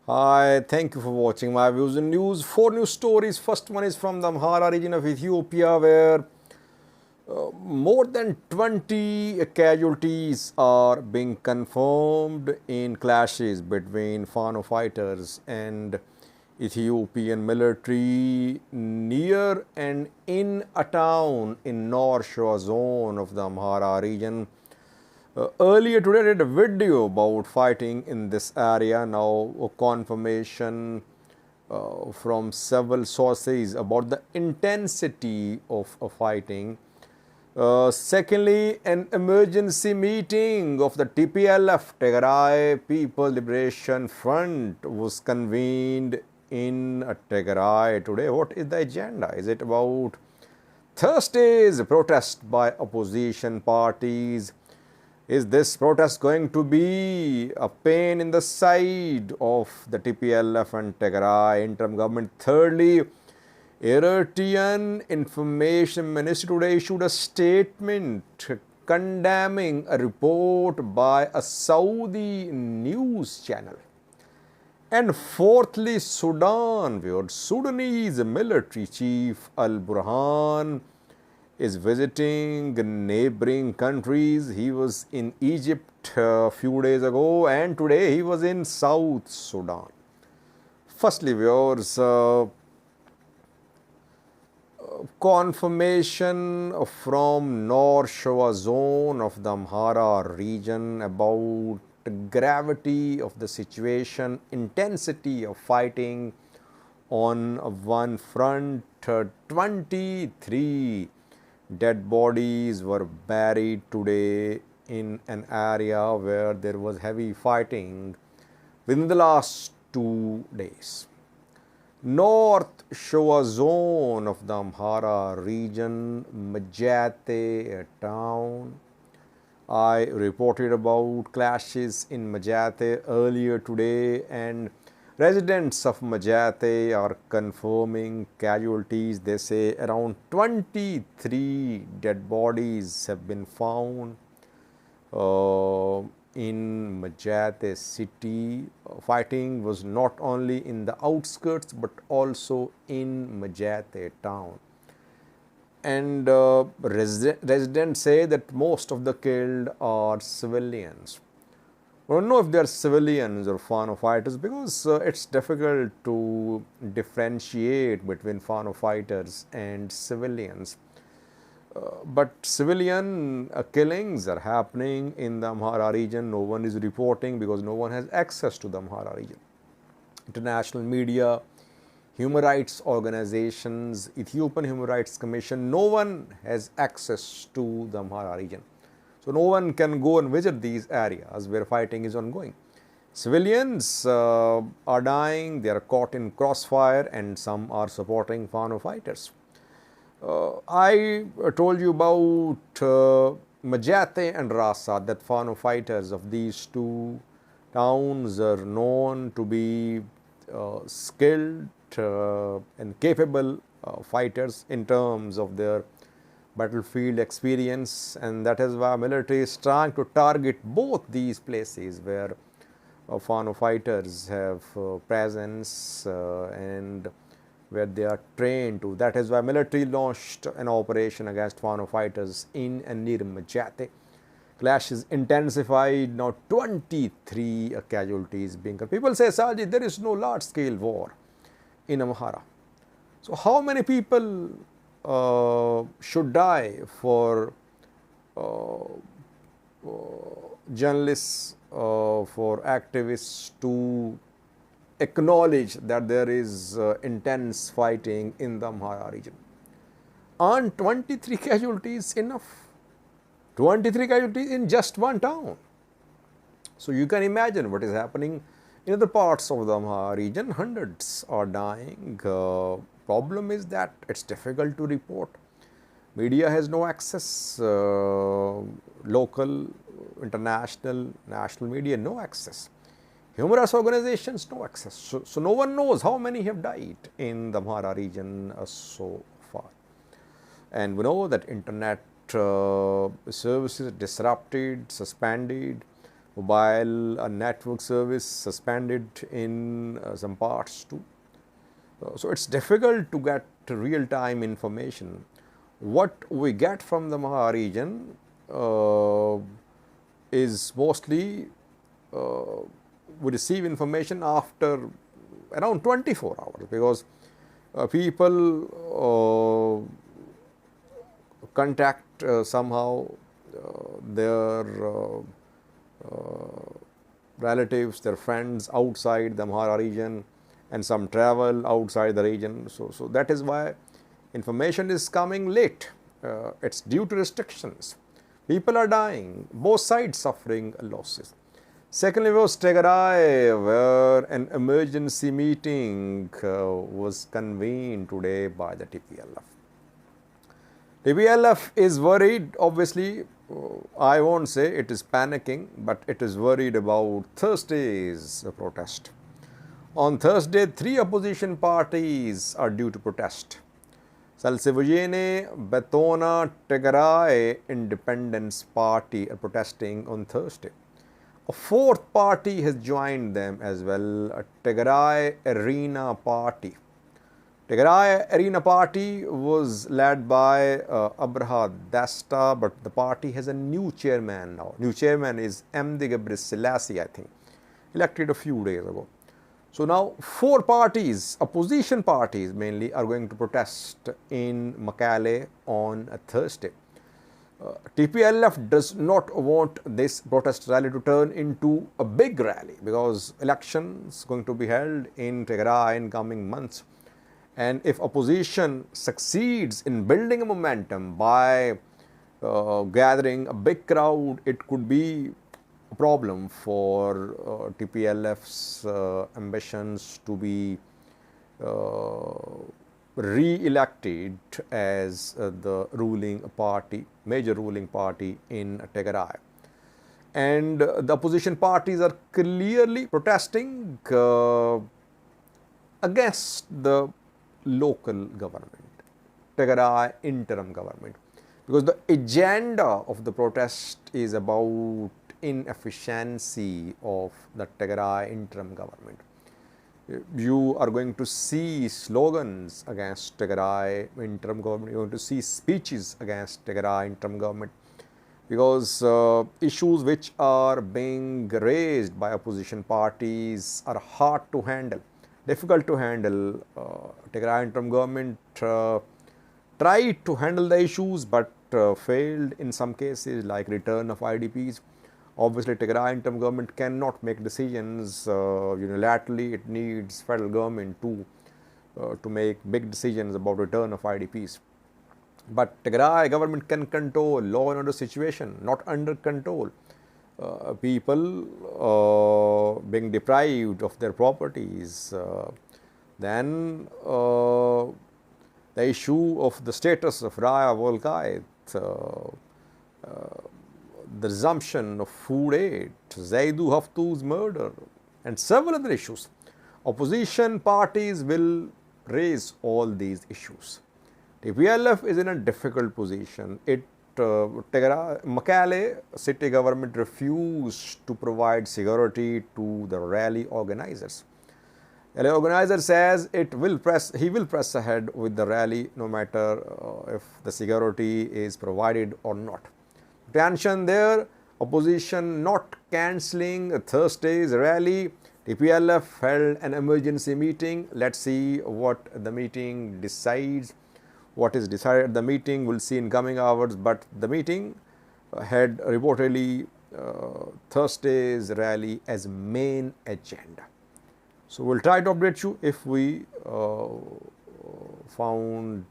Hi, thank you for watching my views and news. Four news stories. First one is from the Amhara region of Ethiopia, where more than 20 casualties are being confirmed in clashes between Fano fighters and Ethiopian military near and in a town in North Shore zone of the Amhara region. Earlier today, I did a video about fighting in this area. Now, a confirmation from several sources about the intensity of fighting. Secondly, an emergency meeting of the TPLF, Tigray People Liberation Front, was convened in Tigray today. What is the agenda? Is it about Thursday's protest by opposition parties? Is this protest going to be a pain in the side of the TPLF and Tigray interim government? Thirdly, Eritrean Information Ministry today issued a statement condemning a report by a Saudi news channel. And fourthly, Sudan, where Sudanese military chief Al Burhan is visiting neighboring countries. He was in Egypt a few days ago, and today he was in South Sudan. Firstly, viewers, confirmation from North Shore zone of the Amhara region about the gravity of the situation, intensity of fighting on one front. 23 dead bodies were buried today in an area where there was heavy fighting within the last 2 days. North Shore zone of the Amhara region, Majate town. I reported about clashes in Majate earlier today, and residents of Majate are confirming casualties. They say around 23 dead bodies have been found in Majate city. Fighting was not only in the outskirts but also in Majate town. And residents say that most of the killed are civilians. We don't know if they are civilians or Fano fighters because it's difficult to differentiate between Fano fighters and civilians. But civilian killings are happening in the Amhara region. No one is reporting because no one has access to the Amhara region. International media, human rights organizations, Ethiopian Human Rights Commission, no one has access to the Amhara region. So no one can go and visit these areas where fighting is ongoing. Civilians are dying, they are caught in crossfire, and some are supporting Fano fighters. I told you about Majate and Rasa, that Fano fighters of these two towns are known to be skilled and capable fighters in terms of their battlefield experience, and that is why military is trying to target both these places where Fano fighters have presence and where they are trained to. That is why military launched an operation against Fano fighters in and near Majate. Clashes intensified, now 23 casualties being. People say, Sajid, there is no large-scale war in Amhara. So how many people should die for journalists, for activists to acknowledge that there is intense fighting in the Amhara region? Aren't 23 casualties enough? 23 casualties in just one town. So you can imagine what is happening in other parts of the Amhara region. Hundreds are dying. Problem is that it's difficult to report. Media has no access. Local, international, national media, no access. Human rights organizations, no access. So no one knows how many have died in the Amhara region so far. And we know that internet services disrupted, suspended. mobile network service suspended in some parts too. So it's difficult to get real-time information. What we get from the Maha region is mostly we receive information after around 24 hours, because people contact somehow their relatives, their friends outside the Mahara region, and some travel outside the region. So that is why information is coming late. It's due to restrictions. People are dying, both sides suffering losses. Secondly was Tigray, where an emergency meeting was convened today by the TPLF. TPLF is worried, obviously. I won't say it is panicking, but it is worried about Thursday's protest. On Thursday, 3 opposition parties are due to protest. Salsivujene, Betona, Tigray Independence Party are protesting on Thursday. A 4th party has joined them as well, a Tigray Arena Party. Tigray Arena Party was led by Abraha Dasta, but the party has a new chairman now. New chairman is Md Gabriel Selassie, I think, elected a few days ago. So now 4 parties, opposition parties mainly, are going to protest in Mekelle on a Thursday. TPLF does not want this protest rally to turn into a big rally, because elections going to be held in Tigray in coming months. And if opposition succeeds in building a momentum by gathering a big crowd, it could be a problem for TPLF's ambitions to be re-elected as the ruling party, major ruling party in Tigray. And the opposition parties are clearly protesting against the local government, Tigray interim government, because the agenda of the protest is about inefficiency of the Tigray interim government. You are going to see slogans against Tigray interim government, you are going to see speeches against Tigray interim government, because issues which are being raised by opposition parties are hard to handle, difficult to handle. Tigray interim government tried to handle the issues, but failed in some cases, like return of IDPs. Obviously, Tigray interim government cannot make decisions unilaterally. It needs federal government to make big decisions about return of IDPs. But Tigray government can control law and order situation, not under control. People being deprived of their properties. Then the issue of the status of Raya Volkait, the resumption of food aid, Zaidu Haftu's murder, and several other issues. Opposition parties will raise all these issues. TPLF is in a difficult position. Mekelle city government refused to provide security to the rally organizers. The organizer says he will press ahead with the rally no matter if the security is provided or not. Tension there, opposition not cancelling Thursday's rally. TPLF held an emergency meeting. Let's see what the meeting decides. What is decided at the meeting, we'll see in coming hours, but the meeting had reportedly Thursday's rally as main agenda. So we'll try to update you if we found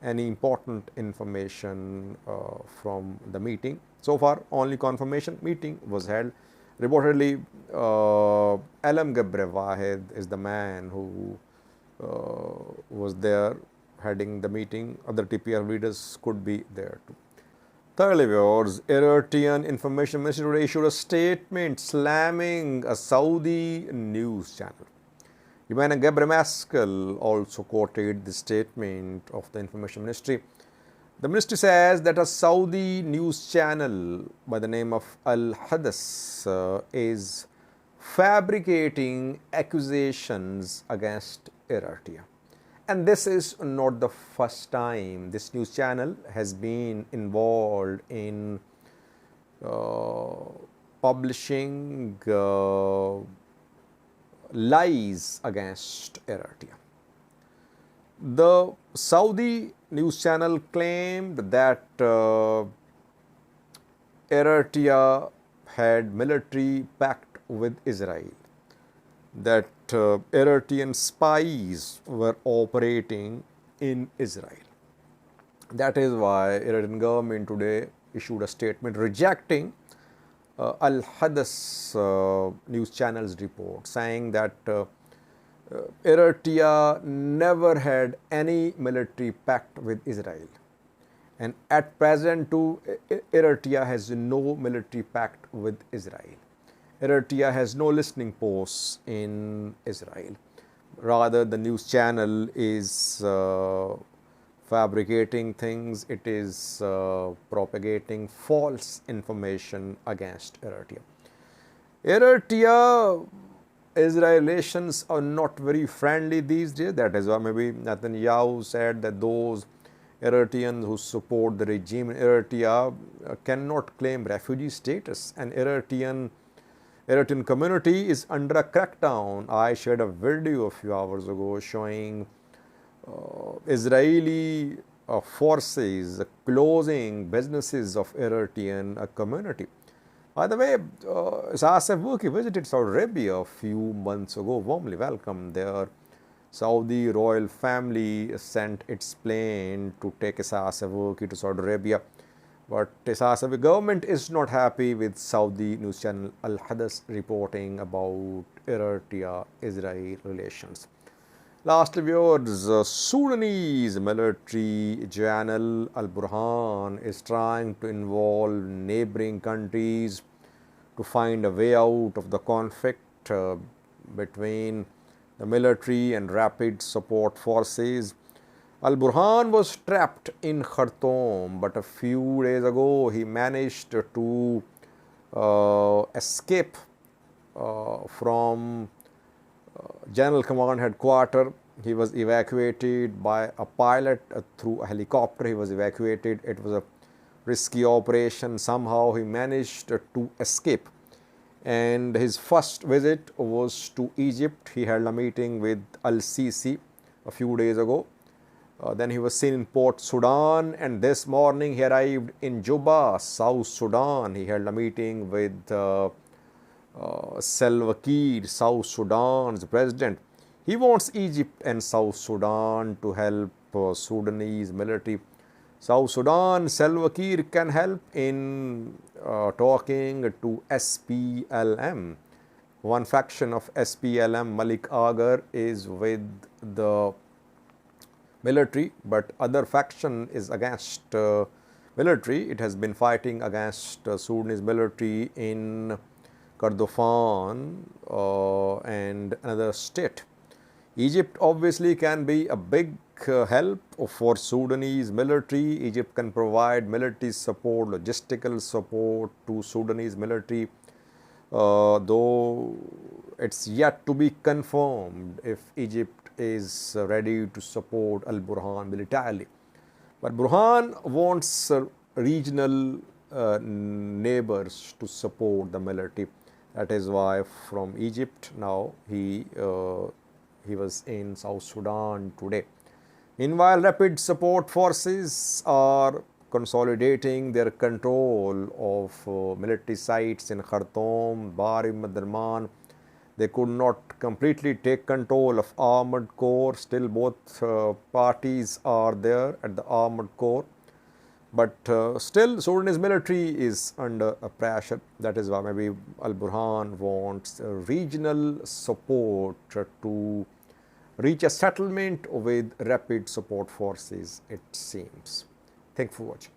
any important information from the meeting. So far, only confirmation meeting was held. Reportedly, Alam Gabre Wahed is the man who was there heading the meeting. Other TPR leaders could be there too. Thirdly, viewers, Eritrean Information Ministry issued a statement slamming a Saudi news channel. Gabre Maskel also quoted the statement of the Information Ministry. The ministry says that a Saudi news channel by the name of Al Hadas is fabricating accusations against Eritrea. And this is not the first time this news channel has been involved in publishing lies against Eritrea. The Saudi news channel claimed that Eritrea had military pact with Israel, that Eritrean spies were operating in Israel. That is why Eritrean government today issued a statement rejecting Al Hadas news channel's report, saying that Eritrea never had any military pact with Israel, and at present too Eritrea has no military pact with Israel. Eritrea has no listening posts in Israel. Rather, the news channel is fabricating things, it is propagating false information against Eritrea. Eritrea Israel relations are not very friendly these days. That is why maybe Netanyahu said that those Eritreans who support the regime in Eritrea cannot claim refugee status, and Eritrean community is under a crackdown. I shared a video a few hours ago showing Israeli forces closing businesses of Eritrean community. By the way, KSA visited Saudi Arabia a few months ago, warmly welcomed there. Saudi royal family sent its plane to take KSA to Saudi Arabia. But KSA government is not happy with Saudi news channel Al Hadas reporting about Eritrea-Israel relations. Last viewers, Sudanese military channel Al Burhan is trying to involve neighboring countries to find a way out of the conflict between the military and rapid support forces. Al Burhan was trapped in Khartoum, but a few days ago he managed to escape from General Command Headquarters. He was evacuated by a pilot through a helicopter. He was evacuated. It was a risky operation. Somehow he managed to escape. And his first visit was to Egypt. He held a meeting with Al-Sisi a few days ago. Then he was seen in Port Sudan, and this morning he arrived in Juba, South Sudan. He held a meeting with Salva Kiir, South Sudan's president. He wants Egypt and South Sudan to help Sudanese military. South Sudan, Salva Kiir can help in talking to SPLM. One faction of SPLM, Malik Agar, is with the military, but other faction is against military. It has been fighting against Sudanese military in Kordofan and another state. Egypt obviously can be a big help for Sudanese military. Egypt can provide military support, logistical support to Sudanese military, though it's yet to be confirmed if Egypt is ready to support Al Burhan militarily. But Burhan wants regional neighbors to support the military. That is why from Egypt now he was in South Sudan today. Meanwhile, rapid support forces are consolidating their control of military sites in Khartoum, Bari, Madarman. They could not completely take control of armored core. Still both parties are there at the armored core. But still Sudanese military is under a pressure. That is why maybe Al Burhan wants regional support to reach a settlement with rapid support forces, it seems. Thank you for watching.